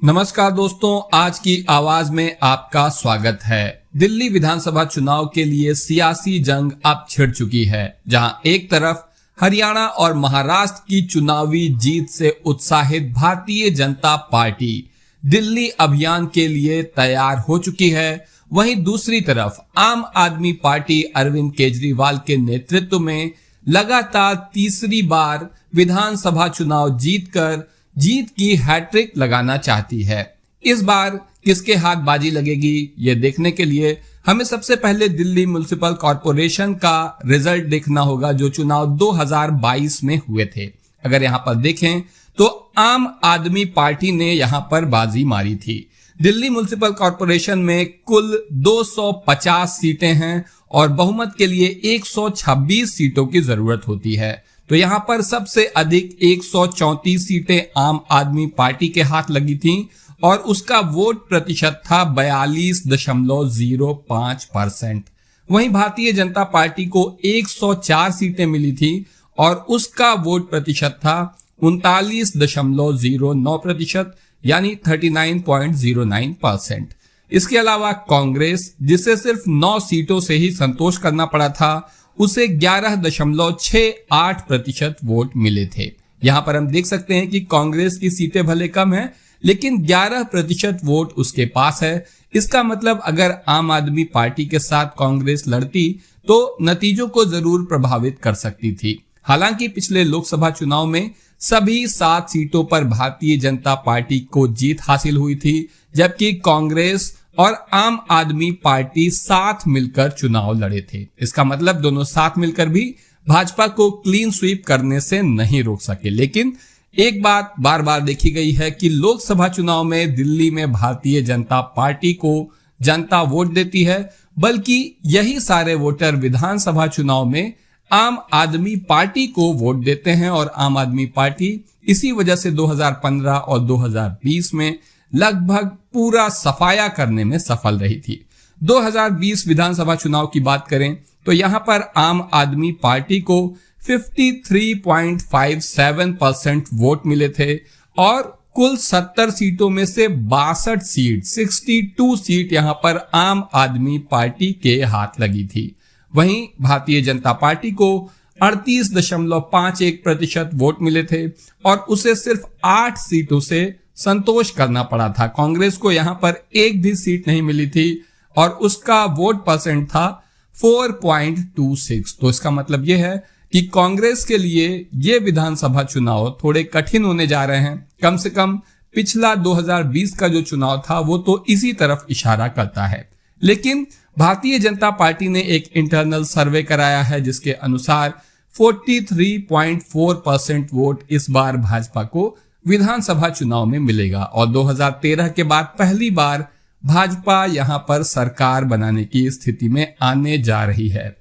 नमस्कार दोस्तों, आज की आवाज में आपका स्वागत है। दिल्ली विधानसभा चुनाव के लिए सियासी जंग अब छिड़ चुकी है, जहां एक तरफ हरियाणा और महाराष्ट्र की चुनावी जीत से उत्साहित भारतीय जनता पार्टी दिल्ली अभियान के लिए तैयार हो चुकी है, वहीं दूसरी तरफ आम आदमी पार्टी अरविंद केजरीवाल के नेतृत्व में लगातार तीसरी बार विधानसभा चुनाव जीतकर जीत की हैट्रिक लगाना चाहती है। इस बार किसके हाथ बाजी लगेगी, ये देखने के लिए हमें सबसे पहले दिल्ली म्युनिसिपल कॉर्पोरेशन का रिजल्ट देखना होगा, जो चुनाव 2022 में हुए थे। अगर यहां पर देखें तो आम आदमी पार्टी ने यहां पर बाजी मारी थी। दिल्ली म्युनिसिपल कॉर्पोरेशन में कुल 250 सीटें हैं और बहुमत के लिए 126 सीटों की जरूरत होती है। तो यहां पर सबसे अधिक 134 सीटें आम आदमी पार्टी के हाथ लगी थीं और उसका वोट प्रतिशत था 42.05%। वहीं भारतीय जनता पार्टी को 104 सीटें मिली थी और उसका वोट प्रतिशत था 39.09%, यानी 39.09%। इसके अलावा कांग्रेस, जिसे सिर्फ 9 सीटों से ही संतोष करना पड़ा था, उसे 11.68% वोट मिले थे। यहां पर हम देख सकते हैं कि कांग्रेस की सीटें भले कम हैं, लेकिन 11% वोट उसके पास है। इसका मतलब अगर आम आदमी पार्टी के साथ कांग्रेस लड़ती तो नतीजों को जरूर प्रभावित कर सकती थी। हालांकि पिछले लोकसभा चुनाव में सभी 7 सीटों पर भारतीय जनता पार्टी को जीत हासिल हुई थी, जबकि कांग्रेस और आम आदमी पार्टी साथ मिलकर चुनाव लड़े थे। इसका मतलब दोनों साथ मिलकर भी भाजपा को क्लीन स्वीप करने से नहीं रोक सके। लेकिन एक बात बार बार देखी गई है कि लोकसभा चुनाव में दिल्ली में भारतीय जनता पार्टी को जनता वोट देती है, बल्कि यही सारे वोटर विधानसभा चुनाव में आम आदमी पार्टी को वोट देते हैं और आम आदमी पार्टी इसी वजह से 2015 और 2020 में लगभग पूरा सफाया करने में सफल रही थी। 2020 विधानसभा चुनाव की बात करें तो यहां पर आम आदमी पार्टी को 53.57% वोट मिले थे और कुल 70 सीटों में से 62 सीट यहां पर आम आदमी पार्टी के हाथ लगी थी। वहीं भारतीय जनता पार्टी को 38.51% वोट मिले थे और उसे सिर्फ 8 सीटों से संतोष करना पड़ा था। कांग्रेस को यहां पर एक भी सीट नहीं मिली थी और उसका वोट परसेंट था 4.26। तो इसका मतलब यह है कि कांग्रेस के लिए ये विधानसभा चुनाव थोड़े कठिन होने जा रहे हैं। कम से कम पिछला 2020 का जो चुनाव था वो तो इसी तरफ इशारा करता है। लेकिन भारतीय जनता पार्टी ने एक इंटरनल सर्वे कराया है, जिसके अनुसार 43.4% वोट इस बार भाजपा को विधानसभा चुनाव में मिलेगा और 2013 के बाद पहली बार भाजपा यहां पर सरकार बनाने की स्थिति में आने जा रही है।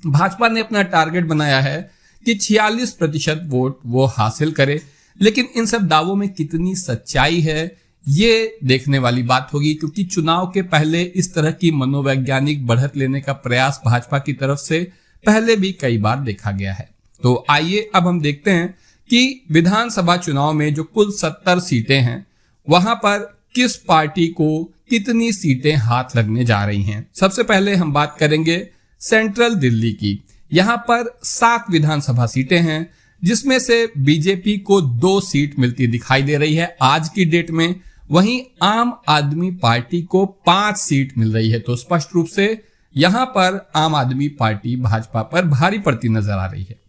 भाजपा ने अपना टारगेट बनाया है कि 46% वोट वो हासिल करे, लेकिन इन सब दावों में कितनी सच्चाई है ये देखने वाली बात होगी, क्योंकि चुनाव के पहले इस तरह की मनोवैज्ञानिक बढ़त लेने का प्रयास भाजपा की तरफ से पहले भी कई बार देखा गया है। तो आइए अब हम देखते हैं कि विधानसभा चुनाव में जो कुल 70 सीटें हैं वहां पर किस पार्टी को कितनी सीटें हाथ लगने जा रही हैं। सबसे पहले हम बात करेंगे सेंट्रल दिल्ली की। यहां पर 7 विधानसभा सीटें हैं, जिसमें से बीजेपी को 2 सीट मिलती दिखाई दे रही है आज की डेट में। वहीं आम आदमी पार्टी को 5 सीट मिल रही है। तो स्पष्ट रूप से यहां पर आम आदमी पार्टी भाजपा पर भारी पड़ती नजर आ रही है।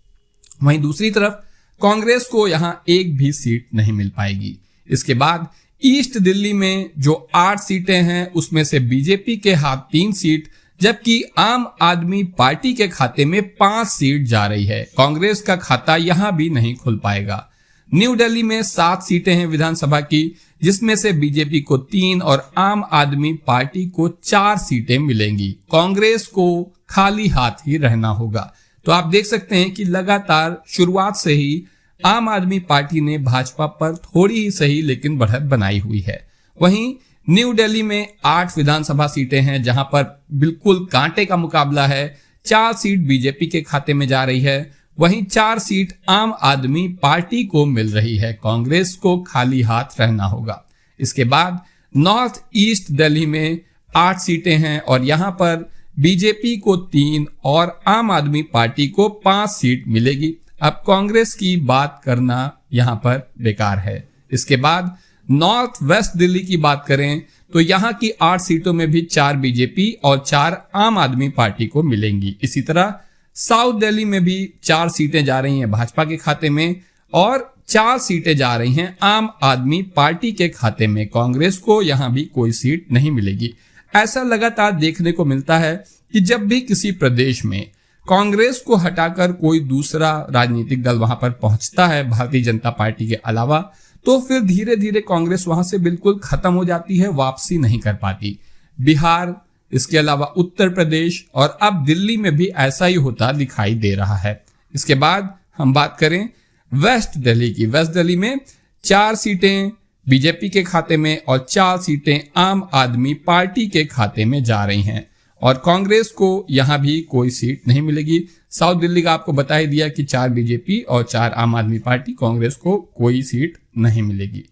वहीं दूसरी तरफ कांग्रेस को यहां एक भी सीट नहीं मिल पाएगी। इसके बाद ईस्ट दिल्ली में जो 8 सीटें हैं उसमें से बीजेपी के हाथ 3 सीट, जबकि आम आदमी पार्टी के खाते में 5 सीट जा रही है। कांग्रेस का खाता यहां भी नहीं खुल पाएगा। न्यू दिल्ली में 7 सीटें हैं विधानसभा की, जिसमें से बीजेपी को 3 और आम आदमी पार्टी को 4 सीटें मिलेंगी। कांग्रेस को खाली हाथ ही रहना होगा। तो आप देख सकते हैं कि लगातार शुरुआत से ही आम आदमी पार्टी ने भाजपा पर थोड़ी ही सही लेकिन बढ़त बनाई हुई है। वहीं न्यू दिल्ली में 8 विधानसभा सीटें हैं, जहां पर बिल्कुल कांटे का मुकाबला है। 4 सीट बीजेपी के खाते में जा रही है, वहीं 4 सीट आम आदमी पार्टी को मिल रही है। कांग्रेस को खाली हाथ रहना होगा। इसके बाद नॉर्थ ईस्ट दिल्ली में 8 सीटें हैं और यहां पर बीजेपी को 3 और आम आदमी पार्टी को 5 सीट मिलेगी। अब कांग्रेस की बात करना यहां पर बेकार है। इसके बाद नॉर्थ वेस्ट दिल्ली की बात करें तो यहां की 8 सीटों में भी 4 बीजेपी और 4 आम आदमी पार्टी को मिलेंगी। इसी तरह साउथ दिल्ली में भी 4 सीटें जा रही हैं भाजपा के खाते में और 4 सीटें जा रही हैं आम आदमी पार्टी के खाते में। कांग्रेस को यहां भी कोई सीट नहीं मिलेगी। ऐसा लगातार देखने को मिलता है कि जब भी किसी प्रदेश में कांग्रेस को हटाकर कोई दूसरा राजनीतिक दल वहां पर पहुंचता है भारतीय जनता पार्टी के अलावा, तो फिर धीरे धीरे कांग्रेस वहां से बिल्कुल खत्म हो जाती है, वापसी नहीं कर पाती। बिहार, इसके अलावा उत्तर प्रदेश और अब दिल्ली में भी ऐसा ही होता दिखाई दे रहा है। इसके बाद हम बात करें वेस्ट दिल्ली की। वेस्ट दिल्ली में 4 सीटें बीजेपी के खाते में और 4 सीटें आम आदमी पार्टी के खाते में जा रही हैं और कांग्रेस को यहां भी कोई सीट नहीं मिलेगी। साउथ दिल्ली का आपको बता ही दिया कि 4 बीजेपी और 4 आम आदमी पार्टी, कांग्रेस को कोई सीट नहीं मिलेगी।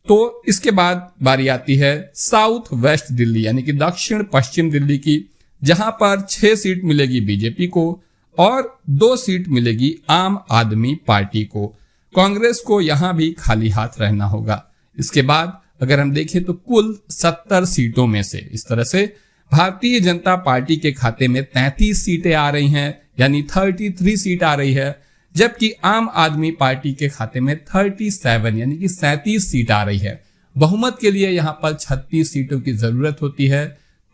तो इसके बाद बारी आती है साउथ वेस्ट दिल्ली यानी कि दक्षिण पश्चिम दिल्ली की, जहां पर 6 सीट मिलेगी बीजेपी को और 2 सीट मिलेगी आम आदमी पार्टी को। कांग्रेस को यहां भी खाली हाथ रहना होगा। इसके बाद अगर हम देखें तो कुल 70 सीटों में से इस तरह से भारतीय जनता पार्टी के खाते में 33 सीटें आ रही हैं यानी 33 सीट आ रही है, जबकि आम आदमी पार्टी के खाते में 37 यानी कि 37 सीट आ रही है। बहुमत के लिए यहां पर 36 सीटों की जरूरत होती है,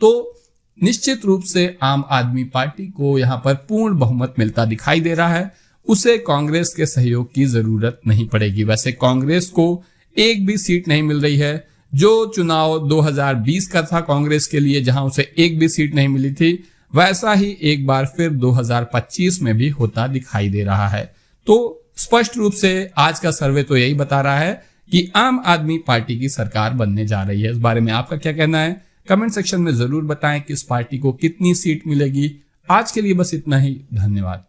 तो निश्चित रूप से आम आदमी पार्टी को यहां पर पूर्ण बहुमत मिलता दिखाई दे रहा है। उसे कांग्रेस के सहयोग की जरूरत नहीं पड़ेगी। वैसे कांग्रेस को एक भी सीट नहीं मिल रही है। जो चुनाव 2020 का था कांग्रेस के लिए, जहां उसे एक भी सीट नहीं मिली थी, वैसा ही एक बार फिर 2025 में भी होता दिखाई दे रहा है। तो स्पष्ट रूप से आज का सर्वे तो यही बता रहा है कि आम आदमी पार्टी की सरकार बनने जा रही है। इस बारे में आपका क्या कहना है? कमेंट सेक्शन में जरूर बताएं कि इस पार्टी को कितनी सीट मिलेगी। आज के लिए बस इतना ही। धन्यवाद।